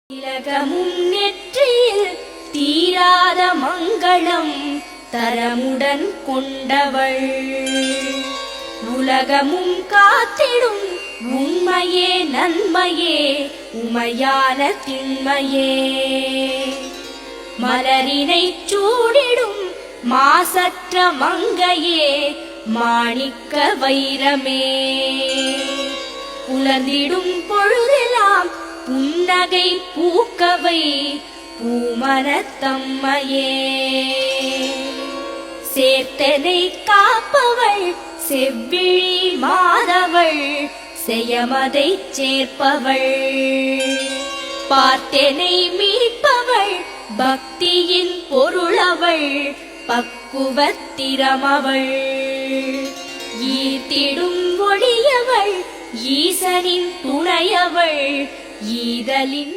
திலகமும் நெற்றியில் தீராத மங்களம் தரமுடன் கொண்டவள், உலகமும் காத்திடும் உண்மையே நன்மையே உமையான திண்மையே. மலரினை சூடிடும் மாசற்ற மங்கையே மாணிக்க வைரமே. உலர்ந்திடும் பொழுதெல்லாம் புன்னகை பூக்கவை பூமனத்தம்மையே. சேர்த்தனை காப்பவள் செவ்விழி மாதவள் செய்யமதை சேர்ப்பவள், பார்த்தனை மீட்பவள் பக்தியின் பொருளவள் பக்குவத்திரமவள். ஈர்த்திடும் ஒளியவள் ஈசனின் துணையவள் ஈதலின்